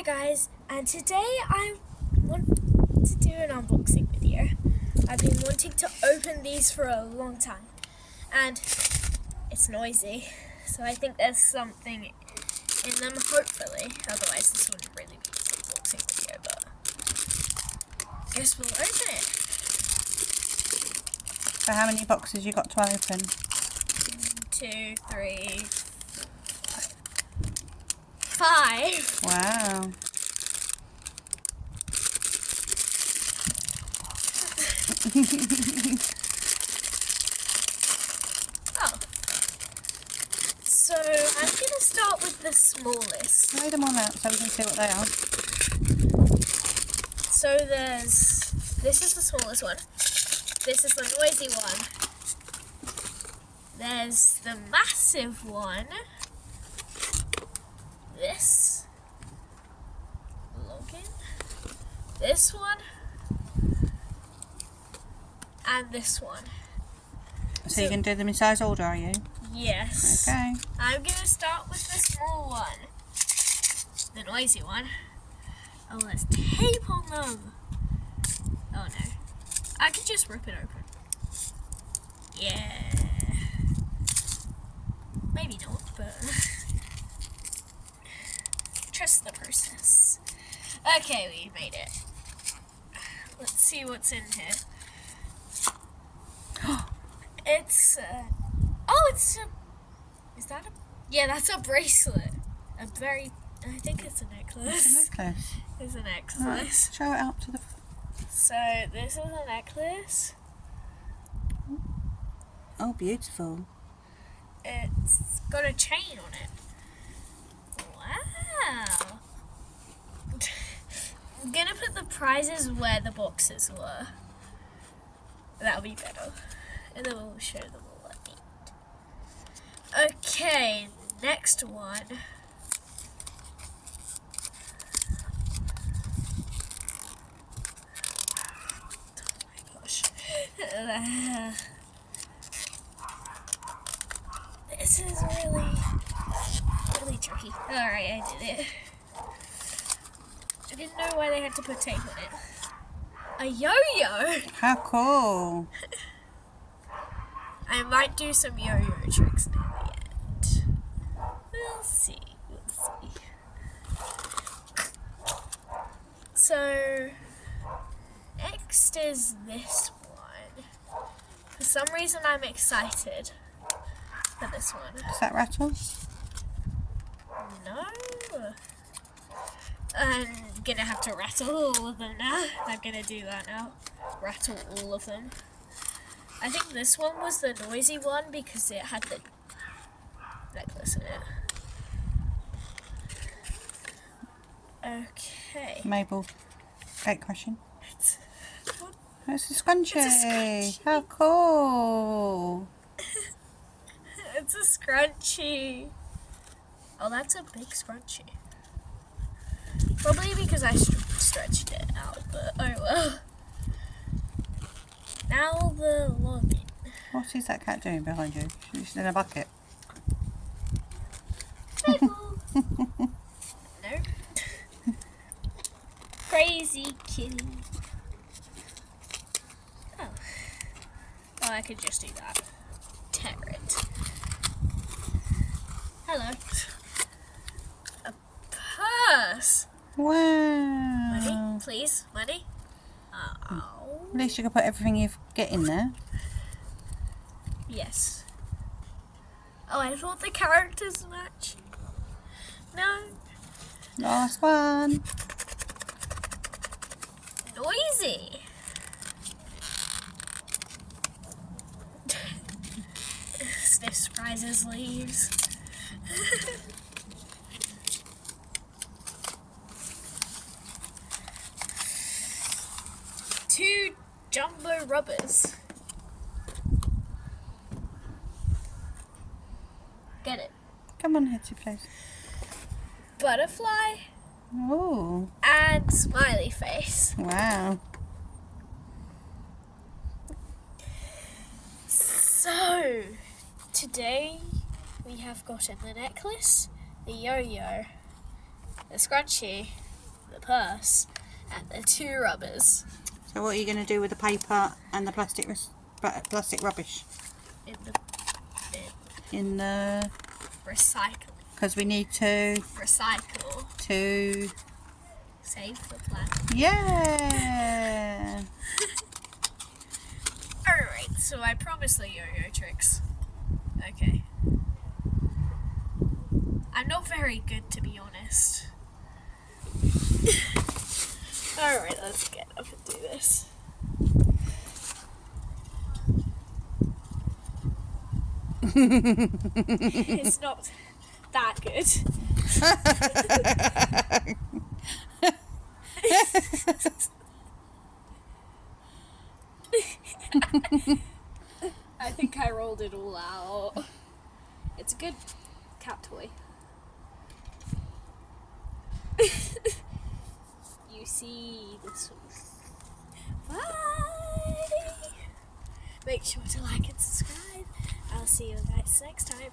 guys, and today I want to do an unboxing video. I've been wanting to open these for a long time and it's noisy, so I think there's something in them, hopefully, otherwise this wouldn't really be an unboxing video, but I guess we'll open it. So how many boxes you got to open? 2, 3, 5. Wow. Oh. So I'm going to start with the smallest. Lay them all out so we can see what they are. So this is the smallest one. This is the noisy one. There's the massive one. This. Login. This one. And this one. So you can do them in size order, are you? Yes. Okay. I'm going to start with the small one. The noisy one. Oh, there's tape on them. Oh no. I could just rip it open. Yeah. Maybe not, but trust the process. Okay, we made it. Let's see what's in here. It's is that a, yeah, that's a bracelet. I think it's a necklace. It's a necklace. It's a necklace. Right, show it out to the... So this is a necklace. Oh, beautiful. It's got a chain on it. Wow. I'm gonna put the prizes where the boxes were. That'll be better. And then we'll show them all at the end. Okay, next one. Oh my gosh. This is really tricky. Alright, I did it. I didn't know why they had to put tape on it. A yo-yo! How cool. I might do some yo-yo tricks near the end. We'll see. So, next is this one. For some reason I'm excited for this one. Does that rattle? No. I'm gonna have to rattle all of them now. I'm gonna do that now. Rattle all of them. I think this one was the noisy one because it had the necklace in it. Okay. Mabel, great question. It's It's a scrunchie. It's a scrunchie. How cool. it's a scrunchie. Oh, that's a big scrunchie. Probably because I stretched it out, but oh well. Now the login. What is that cat doing behind you? She's in a bucket. Mabel. No. Crazy kitty. Oh. Oh, I could just do that. Tear it. Hello. A purse. Wow. Money, please. Money. Oh. At least you can put everything you get in there. Yes. Oh, I thought the characters match. No. Last one. Noisy. Sniffs prizes leaves. 2 jumbo rubbers. Get it. Come on, Hetty, please. Butterfly Oh, and smiley face. wow. So, today we have gotten the necklace, the yo-yo, the scrunchie, the purse and the 2 rubbers So what are you going to do with the paper and the plastic rubbish? in the bin. In the... Recycling. Because we need to... Recycle. To... Save the planet. Yeah! Alright, so I promised the yo-yo tricks. Okay. I'm not very good, to be honest. Alright, let's get up and do this. It's not that good. I think I rolled it all out. It's a good cat toy. You see this one. Bye! Make sure to like and subscribe. I'll see you guys next time.